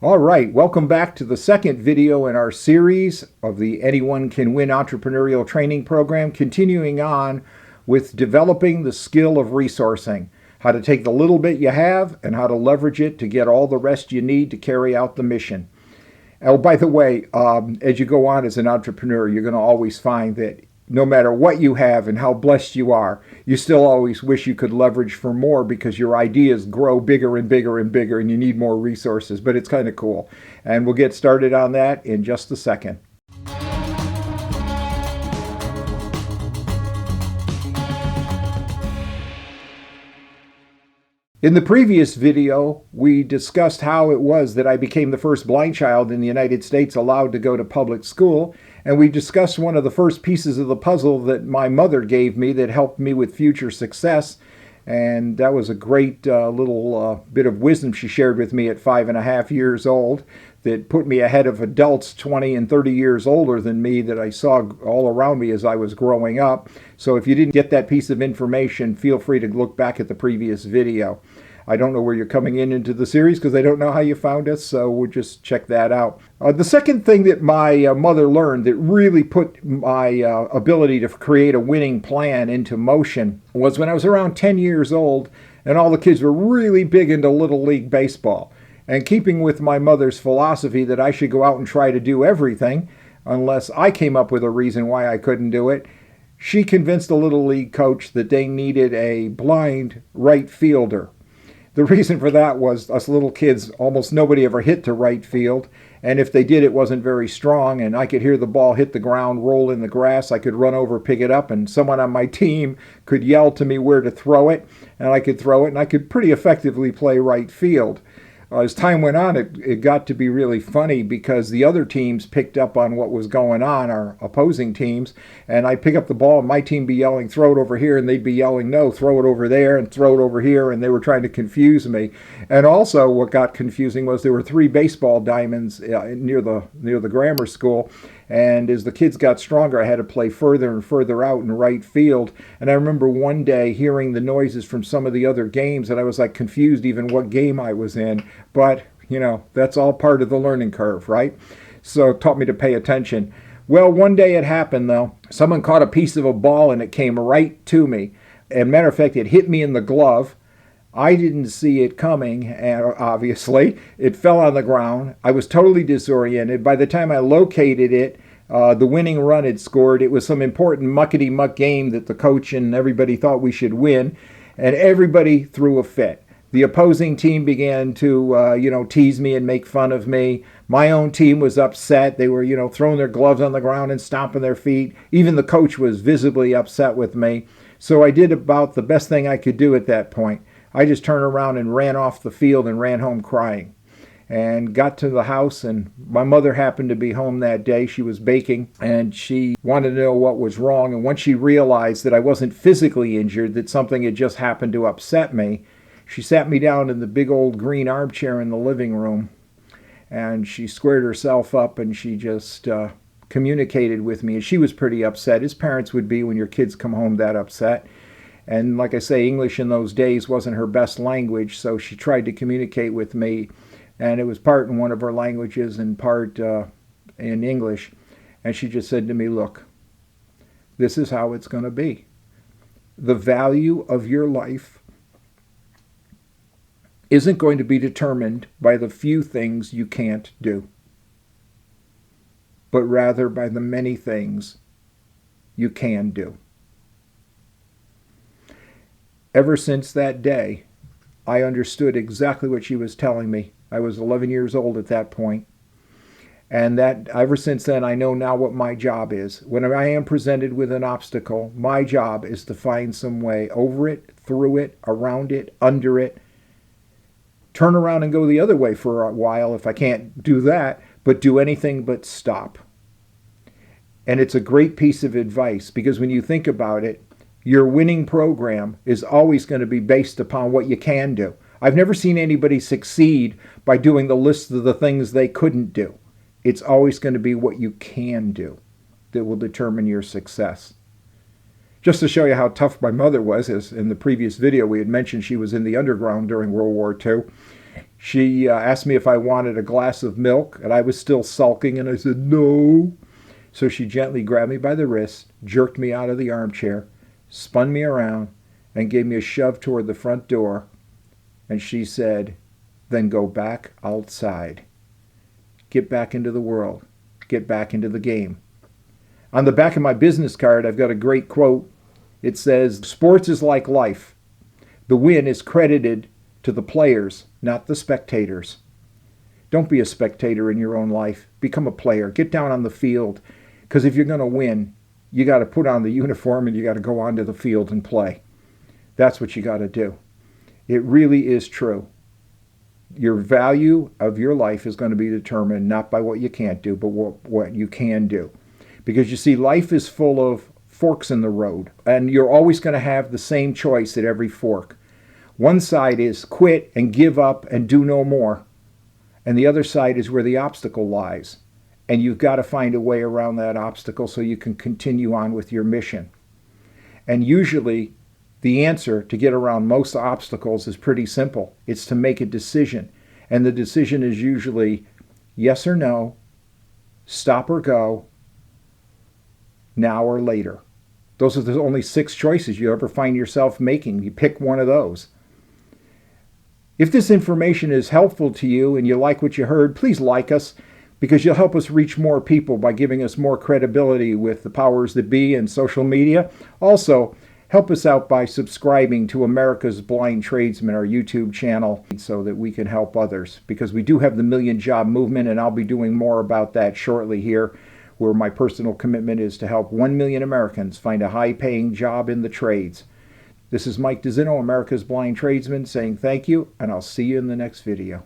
All right, welcome back to the second video in our series of the Anyone Can Win Entrepreneurial Training Program, continuing on with developing the skill of resourcing, how to take the little bit you have and how to leverage it to get all the rest you need to carry out the mission. Oh, by the way, as you go on as an entrepreneur, you're going to always find that no matter what you have and how blessed you are, you still always wish you could leverage for more because your ideas grow bigger and bigger and bigger and you need more resources. But it's kind of cool. And we'll get started on that in just a second. In the previous video, we discussed how it was that I became the first blind child in the United States allowed to go to public school, and we discussed one of the first pieces of the puzzle that my mother gave me that helped me with future success, and that was a great little bit of wisdom she shared with me at 5.5 years old that put me ahead of adults 20 and 30 years older than me that I saw all around me as I was growing up. So if you didn't get that piece of information, feel free to look back at the previous video. I don't know where you're coming into the series because I don't know how you found us, so we'll just check that out. The second thing that my mother learned that really put my ability to create a winning plan into motion was when I was around 10 years old and all the kids were really big into Little League Baseball. And keeping with my mother's philosophy that I should go out and try to do everything unless I came up with a reason why I couldn't do it, she convinced the Little League coach that they needed a blind right fielder. The reason for that was us little kids, almost nobody ever hit to right field, and if they did, it wasn't very strong, and I could hear the ball hit the ground, roll in the grass. I could run over, pick it up, and someone on my team could yell to me where to throw it, and I could throw it, and I could pretty effectively play right field. As time went on, it got to be really funny because the other teams picked up on what was going on, our opposing teams, and I'd pick up the ball and my team be yelling, throw it over here, and they'd be yelling, no, throw it over there, and throw it over here, and they were trying to confuse me. And also what got confusing was there were 3 baseball diamonds near the grammar school, and as the kids got stronger, I had to play further and further out in right field. And I remember one day hearing the noises from some of the other games, and I was like confused even what game I was in. But, you know, that's all part of the learning curve, right? So it taught me to pay attention. Well, one day it happened, though. Someone caught a piece of a ball, and it came right to me. And matter of fact, it hit me in the glove. I didn't see it coming, obviously. It fell on the ground. I was totally disoriented. By the time I located it, the winning run had scored. It was some important muckety-muck game that the coach and everybody thought we should win, and everybody threw a fit. The opposing team began to, tease me and make fun of me. My own team was upset. They were, throwing their gloves on the ground and stomping their feet. Even the coach was visibly upset with me. So I did about the best thing I could do at that point. I just turned around and ran off the field and ran home crying and got to the house, and my mother happened to be home that day. She was baking and she wanted to know what was wrong. And once she realized that I wasn't physically injured, that something had just happened to upset me, she sat me down in the big old green armchair in the living room and she squared herself up and she just communicated with me. And she was pretty upset, as parents would be when your kids come home that upset. And like I say, English in those days wasn't her best language, so she tried to communicate with me, and it was part in one of her languages and part in English. And she just said to me, look, this is how it's going to be. The value of your life isn't going to be determined by the few things you can't do, but rather by the many things you can do. Ever since that day, I understood exactly what she was telling me. I was 11 years old at that point. And that ever since then, I know now what my job is. When I am presented with an obstacle, my job is to find some way over it, through it, around it, under it. Turn around and go the other way for a while if I can't do that, but do anything but stop. And it's a great piece of advice because when you think about it, your winning program is always going to be based upon what you can do. I've never seen anybody succeed by doing the list of the things they couldn't do. It's always going to be what you can do that will determine your success. Just to show you how tough my mother was, as in the previous video we had mentioned she was in the underground during World War II, She asked me if I wanted a glass of milk, and I was still sulking, and I said no. So she gently grabbed me by the wrist, jerked me out of the armchair, spun me around, and gave me a shove toward the front door. And she said, then go back outside. Get back into the world. Get back into the game. On the back of my business card, I've got a great quote. It says, sports is like life. The win is credited to the players, not the spectators. Don't be a spectator in your own life. Become a player. Get down on the field. Because if you're going to win, you got to put on the uniform and you got to go onto the field and play. That's what you got to do. It really is true. Your value of your life is going to be determined not by what you can't do, but what you can do. Because you see, life is full of forks in the road, and you're always going to have the same choice at every fork. One side is quit and give up and do no more, and the other side is where the obstacle lies. And you've got to find a way around that obstacle so you can continue on with your mission. And usually, the answer to get around most obstacles is pretty simple. It's to make a decision. And the decision is usually yes or no, stop or go, now or later. Those are the only 6 choices you ever find yourself making. You pick one of those. If this information is helpful to you and you like what you heard, please like us, because you'll help us reach more people by giving us more credibility with the powers that be and social media. Also, help us out by subscribing to America's Blind Tradesman, our YouTube channel, so that we can help others. Because we do have the Million Job Movement, and I'll be doing more about that shortly here, where my personal commitment is to help 1 million Americans find a high-paying job in the trades. This is Mike DeZinno, America's Blind Tradesman, saying thank you, and I'll see you in the next video.